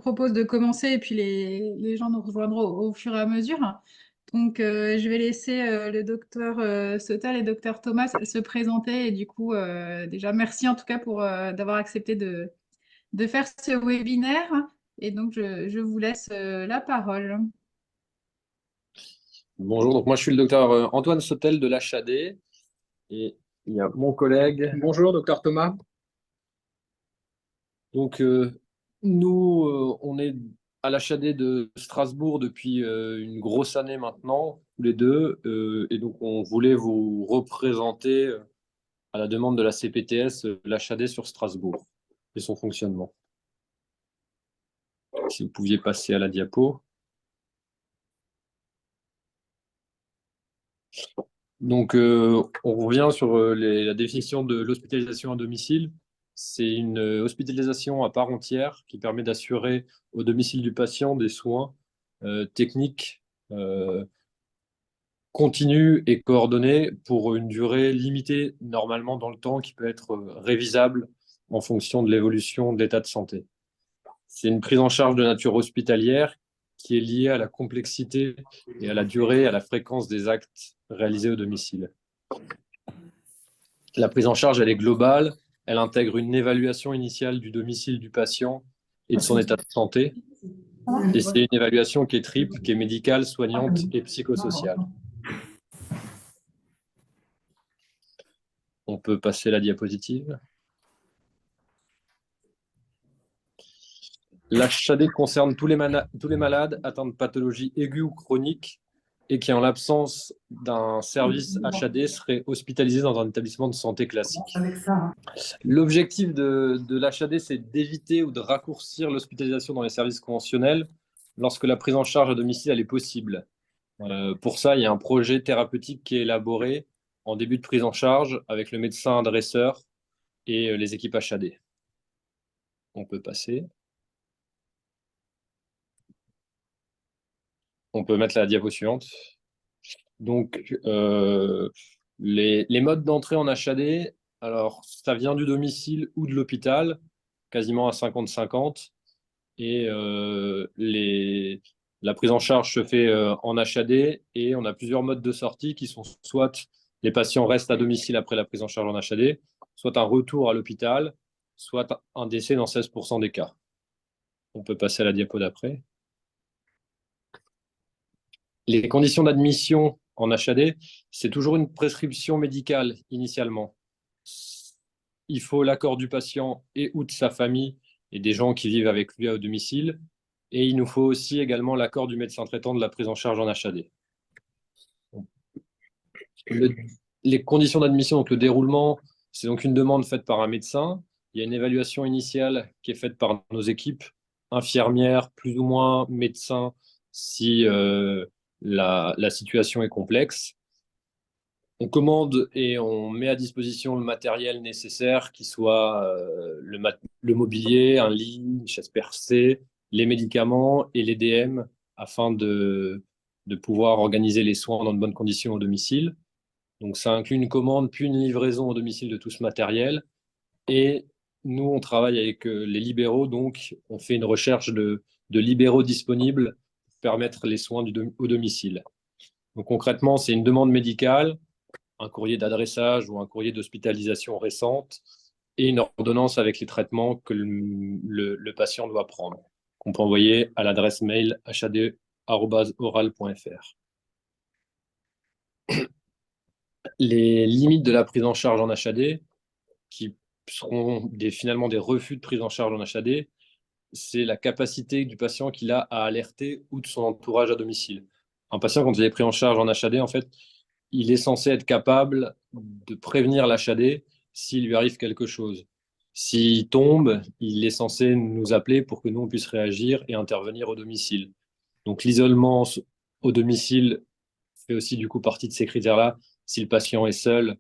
propose de commencer et puis les gens nous rejoindront au fur et à mesure. Donc, je vais laisser le docteur Sautel et docteur Thomas se présenter. Et du coup, déjà, merci en tout cas pour d'avoir accepté de faire ce webinaire. Et donc, je vous laisse la parole. Bonjour, donc moi je suis le docteur Antoine Sautel de l'HAD et il y a mon collègue. Bonjour, docteur Thomas. Donc nous, on est à l'HAD de Strasbourg depuis une grosse année maintenant, tous les deux, et donc on voulait vous représenter à la demande de la CPTS l'HAD sur Strasbourg et son fonctionnement. Si vous pouviez passer à la diapo. Donc, on revient sur la définition de l'hospitalisation à domicile. C'est une hospitalisation à part entière qui permet d'assurer au domicile du patient des soins techniques continus et coordonnés pour une durée limitée, normalement dans le temps, qui peut être révisable en fonction de l'évolution de l'état de santé. C'est une prise en charge de nature hospitalière qui est liée à la complexité et à la durée, à la fréquence des actes réalisés au domicile. La prise en charge, elle est globale. Elle intègre une évaluation initiale du domicile du patient et de son état de santé. Et c'est une évaluation qui est triple, qui est médicale, soignante et psychosociale. On peut passer la diapositive. L'HAD concerne tous les malades atteints de pathologies aiguës ou chroniques et qui, en l'absence d'un service HAD, seraient hospitalisés dans un établissement de santé classique. L'objectif de l'HAD, c'est d'éviter ou de raccourcir l'hospitalisation dans les services conventionnels lorsque la prise en charge à domicile elle est possible. Pour ça, il y a un projet thérapeutique qui est élaboré en début de prise en charge avec le médecin adresseur et les équipes HAD. On peut passer. On peut mettre la diapo suivante. Donc, les modes d'entrée en HAD, alors ça vient du domicile ou de l'hôpital, quasiment à 50-50. Et la prise en charge se fait en HAD et on a plusieurs modes de sortie qui sont soit les patients restent à domicile après la prise en charge en HAD, soit un retour à l'hôpital, soit un décès dans 16% des cas. On peut passer à la diapo d'après. Les conditions d'admission en HAD, c'est toujours une prescription médicale initialement. Il faut l'accord du patient et ou de sa famille et des gens qui vivent avec lui au domicile. Et il nous faut aussi également l'accord du médecin traitant de la prise en charge en HAD. Les conditions d'admission, donc le déroulement, c'est donc une demande faite par un médecin. Il y a une évaluation initiale qui est faite par nos équipes infirmières, plus ou moins médecins, si la situation est complexe. On commande et on met à disposition le matériel nécessaire, qui soit le mobilier, un lit, une chaise percée, les médicaments et les DM, afin de pouvoir organiser les soins dans de bonnes conditions au domicile. Donc ça inclut une commande puis une livraison au domicile de tout ce matériel. Et nous, on travaille avec les libéraux, donc on fait une recherche de libéraux disponibles pour permettre les soins au domicile. Donc concrètement, c'est une demande médicale, un courrier d'adressage ou un courrier d'hospitalisation récente et une ordonnance avec les traitements que le patient doit prendre, qu'on peut envoyer à l'adresse mail had@oral.fr. Les limites de la prise en charge en HAD, qui seront finalement des refus de prise en charge en HAD, c'est la capacité du patient qu'il a à alerter ou de son entourage à domicile. Un patient, quand il est pris en charge en HAD, en fait, il est censé être capable de prévenir l'HAD s'il lui arrive quelque chose. S'il tombe, il est censé nous appeler pour que nous, on puisse réagir et intervenir au domicile. Donc l'isolement au domicile fait aussi du coup partie de ces critères-là. Si le patient est seul,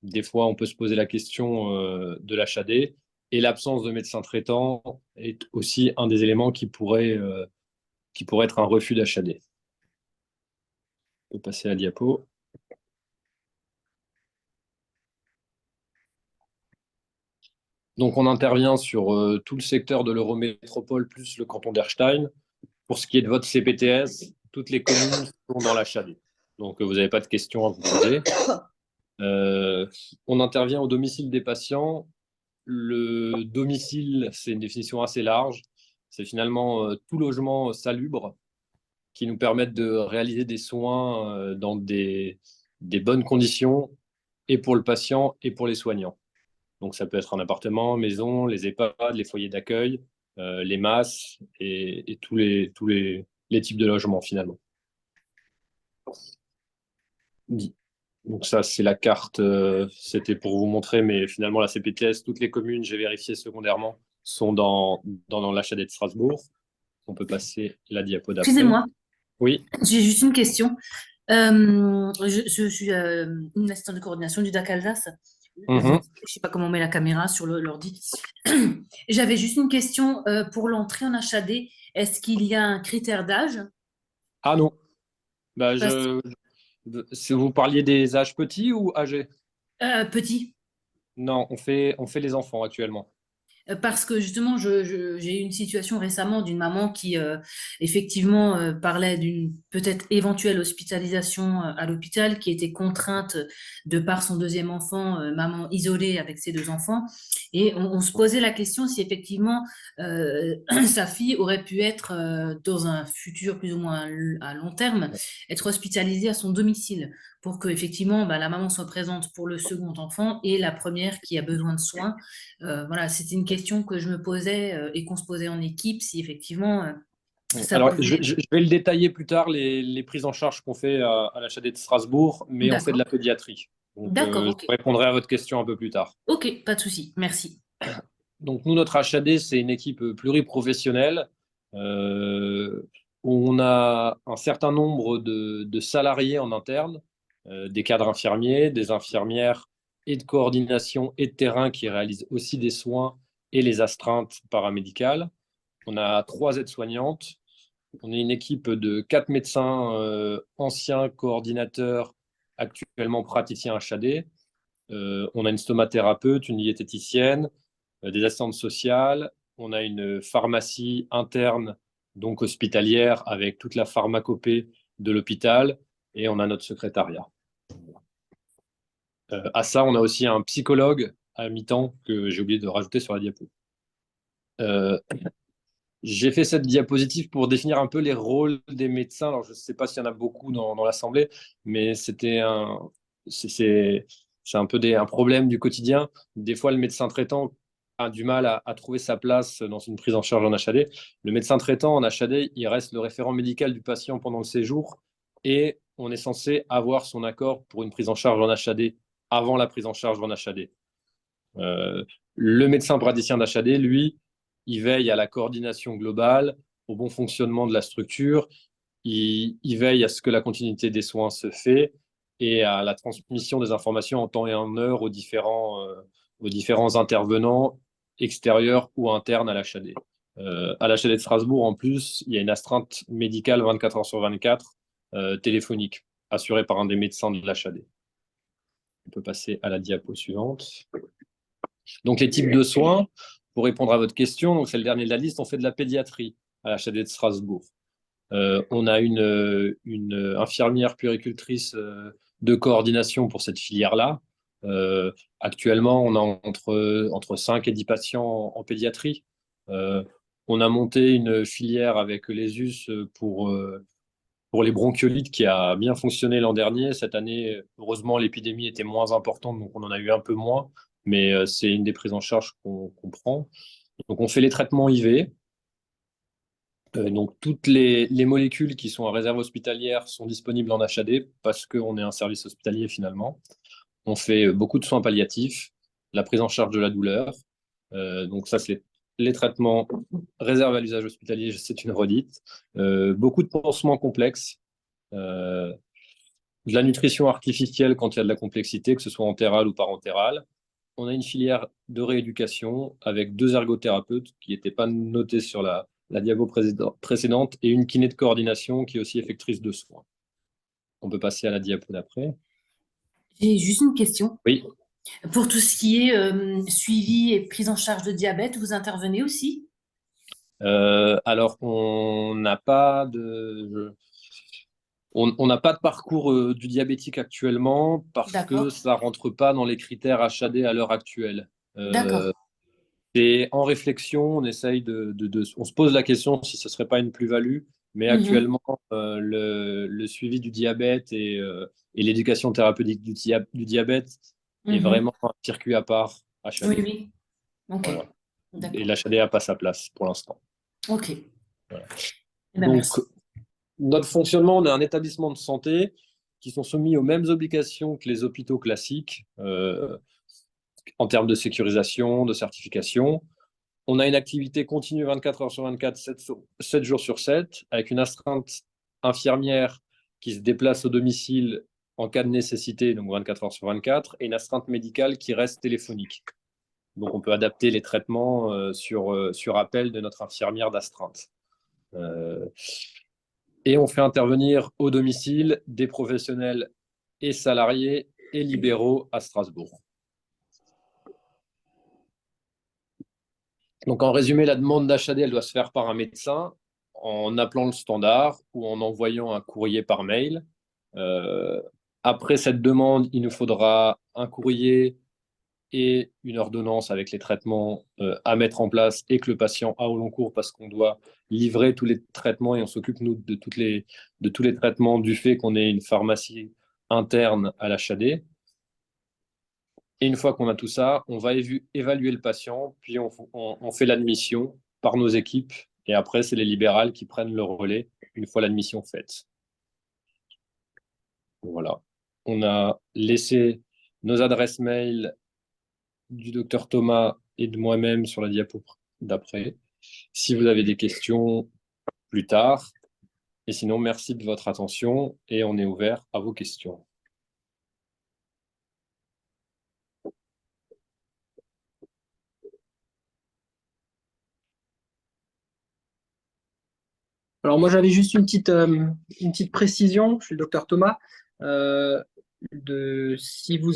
des fois, on peut se poser la question de l'HAD. Et l'absence de médecin traitant est aussi un des éléments qui pourrait être un refus d'HAD. On peut passer à la diapo. Donc, on intervient sur tout le secteur de l'Eurométropole plus le canton d'Erstein. Pour ce qui est de votre CPTS, toutes les communes sont dans l'HAD. Donc, vous n'avez pas de questions à vous poser. On intervient au domicile des patients. Le domicile, c'est une définition assez large. C'est finalement tout logement salubre qui nous permettent de réaliser des soins dans des bonnes conditions et pour le patient et pour les soignants. Donc, ça peut être un appartement, maison, les EHPAD, les foyers d'accueil, les masses et tous les types de logements finalement. Donc ça, c'est la carte, c'était pour vous montrer, mais finalement, la CPTS, toutes les communes, j'ai vérifié secondairement, sont dans l'HAD de Strasbourg. On peut passer la diapo d'après. Excusez-moi, Oui. j'ai juste une question. Je suis une assistante de coordination du DAC Alsace. Je ne sais pas comment on met la caméra sur l'ordi. J'avais juste une question pour l'entrée en HAD. Est-ce qu'il y a un critère d'âge? Ah non. Bah, Parce- si vous parliez des âges petits ou âgés? Petit. Non, on fait les enfants actuellement. Parce que justement, j'ai eu une situation récemment d'une maman qui effectivement parlait d'une peut-être éventuelle hospitalisation à l'hôpital, qui était contrainte de par son deuxième enfant, maman isolée avec ses deux enfants. Et on se posait la question si effectivement sa fille aurait pu être dans un futur plus ou moins à long terme, être hospitalisée à son domicile pour que effectivement la maman soit présente pour le second enfant et la première qui a besoin de soins. Voilà, c'était une question que je me posais et qu'on se posait en équipe, si effectivement ça Alors, pouvait. je vais le détailler plus tard, les prises en charge qu'on fait à la Chadette de Strasbourg, mais on fait de D'accord, la pédiatrie. Donc, d'accord, je ok. répondrai à votre question un peu plus tard. Ok, pas de souci, merci. Donc, nous, notre HAD, c'est une équipe pluriprofessionnelle. Euh, on a un certain nombre de salariés en interne, des cadres infirmiers, des infirmières et de coordination et de terrain qui réalisent aussi des soins et les astreintes paramédicales. On a 3 aides-soignantes. On est une équipe de 4 médecins anciens coordinateurs, actuellement praticiens HAD. On a une stomathérapeute, une diététicienne, des assistantes sociales. On a une pharmacie interne, donc hospitalière, avec toute la pharmacopée de l'hôpital. Et on a notre secrétariat. À ça, on a aussi un psychologue à mi-temps que j'ai oublié de rajouter sur la diapo. Euh, J'ai fait cette diapositive pour définir un peu les rôles des médecins. Alors, je ne sais pas s'il y en a beaucoup dans l'Assemblée, mais c'est un peu un problème du quotidien. Des fois, le médecin traitant a du mal à trouver sa place dans une prise en charge en HAD. Le médecin traitant en HAD, il reste le référent médical du patient pendant le séjour et on est censé avoir son accord pour une prise en charge en HAD avant la prise en charge en HAD. Euh, le médecin praticien d'HAD, lui, il veille à la coordination globale, au bon fonctionnement de la structure, il veille à ce que la continuité des soins se fait et à la transmission des informations en temps et en heure aux différents intervenants extérieurs ou internes à l'HAD. À l'HAD de Strasbourg, en plus, il y a une astreinte médicale 24 heures sur 24 téléphonique, assurée par un des médecins de l'HAD. On peut passer à la diapo suivante. Donc, les types de soins, pour répondre à votre question, donc c'est le dernier de la liste, on fait de la pédiatrie à la Chadette de Strasbourg. On a une infirmière puéricultrice de coordination pour cette filière-là. Actuellement, on a entre 5 et 10 patients en pédiatrie. On a monté une filière avec les US pour les bronchiolites qui a bien fonctionné l'an dernier. Cette année, heureusement, l'épidémie était moins importante, donc on en a eu un peu moins, mais c'est une des prises en charge qu'on prend. Donc on fait les traitements IV. Donc toutes les molécules qui sont à réserve hospitalière sont disponibles en HAD parce qu'on est un service hospitalier finalement. On fait beaucoup de soins palliatifs, la prise en charge de la douleur. Donc ça, c'est les traitements réservés à l'usage hospitalier, c'est une redite. Beaucoup de pansements complexes, de la nutrition artificielle quand il y a de la complexité, que ce soit entérale ou parentérale. On a une filière de rééducation avec 2 ergothérapeutes qui n'étaient pas notés sur la diapo précédente et une kiné de coordination qui est aussi effectrice de soins. On peut passer à la diapo d'après. J'ai juste une question. Oui. Pour tout ce qui est suivi et prise en charge de diabète, vous intervenez aussi? Alors, on n'a pas de parcours du diabétique actuellement parce que D'accord, ça rentre pas dans les critères HAD à l'heure actuelle. d'accord. Et en réflexion, on essaye on se pose la question si ce serait pas une plus-value, mais Mhm, actuellement, le suivi du diabète et l'éducation thérapeutique du diabète est mhm. vraiment un circuit à part Oui, HAD. oui. Ok, Voilà. Et d'accord. l'HAD n'a pas sa place pour l'instant. Ok. Voilà. Eh ben, Donc, merci. notre fonctionnement, on est un établissement de santé qui sont soumis aux mêmes obligations que les hôpitaux classiques en termes de sécurisation, de certification. On a une activité continue 24 heures sur 24, 7 jours sur 7, avec une astreinte infirmière qui se déplace au domicile en cas de nécessité, donc 24 heures sur 24, et une astreinte médicale qui reste téléphonique. Donc on peut adapter les traitements sur appel de notre infirmière d'astreinte. Euh, et on fait intervenir au domicile des professionnels et salariés et libéraux à Strasbourg. Donc, en résumé, la demande d'HAD, elle doit se faire par un médecin en appelant le standard ou en envoyant un courrier par mail. Euh, Après cette demande, il nous faudra un courrier et une ordonnance avec les traitements à mettre en place et que le patient a au long cours parce qu'on doit livrer tous les traitements et on s'occupe, nous, de tous les traitements du fait qu'on ait une pharmacie interne à l'HAD. Et une fois qu'on a tout ça, on va évaluer le patient, puis on fait l'admission par nos équipes. Et après, c'est les libérales qui prennent le relais une fois l'admission faite. Voilà. On a laissé nos adresses mail du docteur Thomas et de moi-même sur la diapo d'après. Si vous avez des questions plus tard. Et sinon, merci de votre attention et on est ouvert à vos questions. Alors moi j'avais juste une petite précision, je suis le docteur Thomas. Euh, Si vous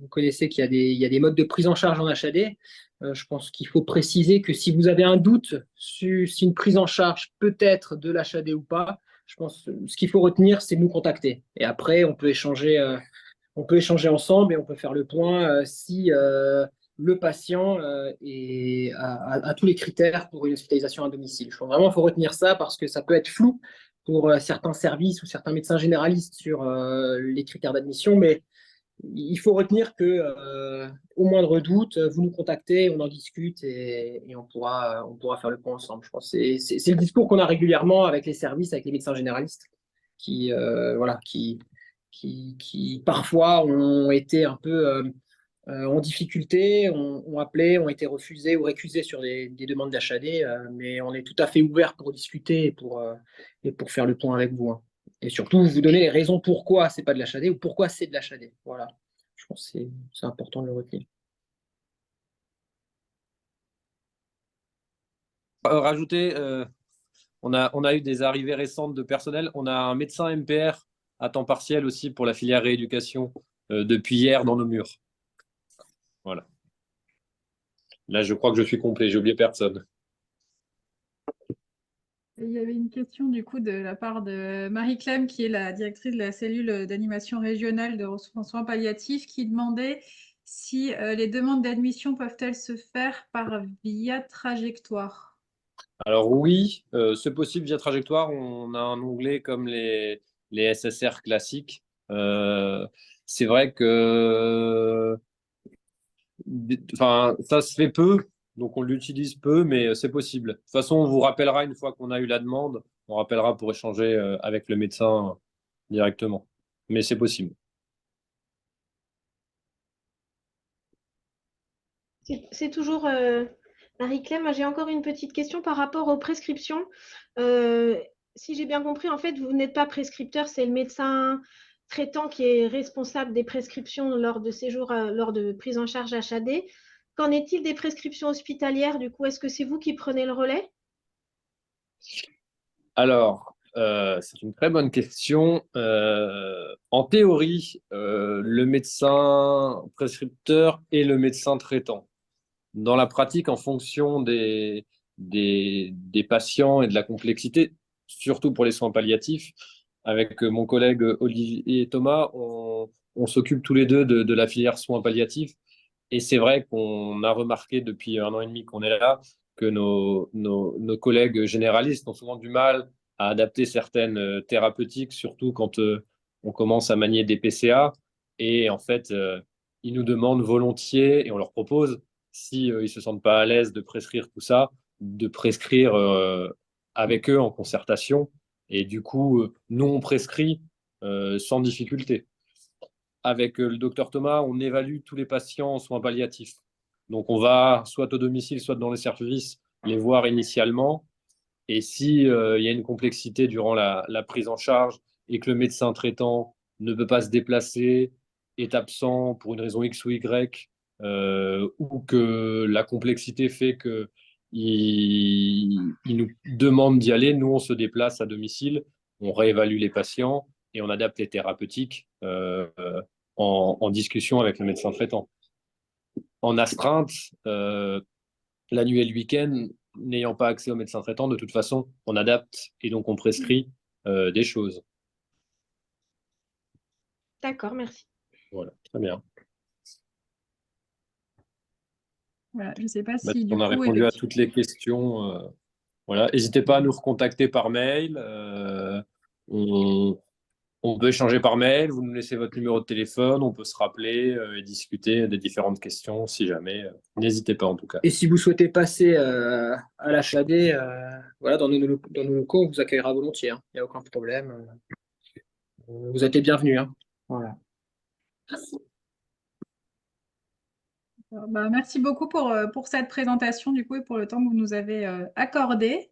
connaissez qu'il y a il y a des modes de prise en charge en HAD, je pense qu'il faut préciser que si vous avez un doute sur si une prise en charge peut être de l'HAD ou pas, je pense que ce qu'il faut retenir, c'est de nous contacter. Et après, on peut échanger ensemble et on peut faire le point si le patient a tous les critères pour une hospitalisation à domicile. Je pense vraiment qu'il faut retenir ça parce que ça peut être flou pour certains services ou certains médecins généralistes sur les critères d'admission, mais il faut retenir que au moindre doute, vous nous contactez, on en discute et on pourra faire le point ensemble. Je pense que c'est le discours qu'on a régulièrement avec les services, avec les médecins généralistes voilà, qui parfois ont été un peu en difficulté, ont appelé, ont été refusés ou récusés sur des demandes d'HAD, mais on est tout à fait ouvert pour discuter et pour faire le point avec vous, hein. Et surtout, vous donner les raisons pourquoi c'est pas de l'HAD ou pourquoi c'est de l'HAD. Voilà, je pense que c'est important de le retenir. Rajouter, on a eu des arrivées récentes de personnel. On a un médecin MPR à temps partiel aussi pour la filière rééducation depuis hier dans nos murs. Voilà. Là, je crois que je suis complet. J'ai oublié personne. Il y avait une question du coup de la part de Marie-Clem, qui est la directrice de la cellule d'animation régionale de ressources en soins palliatifs, qui demandait si les demandes d'admission peuvent-elles se faire par via trajectoire. Alors oui, c'est possible via trajectoire. On a un onglet comme les SSR classiques. C'est vrai que enfin, ça se fait peu, donc on l'utilise peu, mais c'est possible. De toute façon, on vous rappellera une fois qu'on a eu la demande. On rappellera pour échanger avec le médecin directement. Mais c'est possible. C'est toujours Marie-Clem. Moi, j'ai encore une petite question par rapport aux prescriptions. Euh, Si j'ai bien compris, en fait, vous n'êtes pas prescripteur, c'est le médecin traitant qui est responsable des prescriptions lors de séjours, lors de prise en charge HAD. Qu'en est-il des prescriptions hospitalières, du coup? Est-ce que c'est vous qui prenez le relais? Alors, C'est une très bonne question. En théorie, le médecin prescripteur et le médecin traitant. Dans la pratique, en fonction des patients et de la complexité, surtout pour les soins palliatifs, avec mon collègue Olivier et Thomas, on s'occupe tous les deux de la filière soins palliatifs. Et c'est vrai qu'on a remarqué depuis 1 an et demi qu'on est là que nos collègues généralistes ont souvent du mal à adapter certaines thérapeutiques, surtout quand on commence à manier des PCA. Et en fait, ils nous demandent volontiers, et on leur propose, si ils se sentent pas à l'aise de prescrire tout ça, de prescrire avec eux en concertation. Et du coup, nous, on prescrit sans difficulté. Avec le docteur Thomas, on évalue tous les patients en soins palliatifs. Donc, on va soit au domicile, soit dans les services les voir initialement. Et si il y a une complexité durant la prise en charge et que le médecin traitant ne peut pas se déplacer, est absent pour une raison X ou Y, ou que la complexité fait que il nous demande d'y aller, nous on se déplace à domicile, on réévalue les patients et on adapte les thérapeutiques en discussion avec le médecin traitant. En astreinte, la nuit et le week-end, n'ayant pas accès au médecin traitant, de toute façon, on adapte et donc on prescrit des choses. D'accord, merci. Voilà, très bien. Voilà, je ne sais pas si du On a coup, répondu à effectivement. toutes les questions. Voilà, n'hésitez pas à nous recontacter par mail. On peut échanger par mail. Vous nous laissez votre numéro de téléphone. On peut se rappeler et discuter des différentes questions si jamais. N'hésitez pas en tout cas. Et si vous souhaitez passer à l'HAD, voilà, dans nos locaux, on vous accueillera volontiers, hein. Il n'y a aucun problème. Vous êtes les bienvenus, hein. Voilà. Bah, merci beaucoup pour cette présentation du coup et pour le temps que vous nous avez accordé.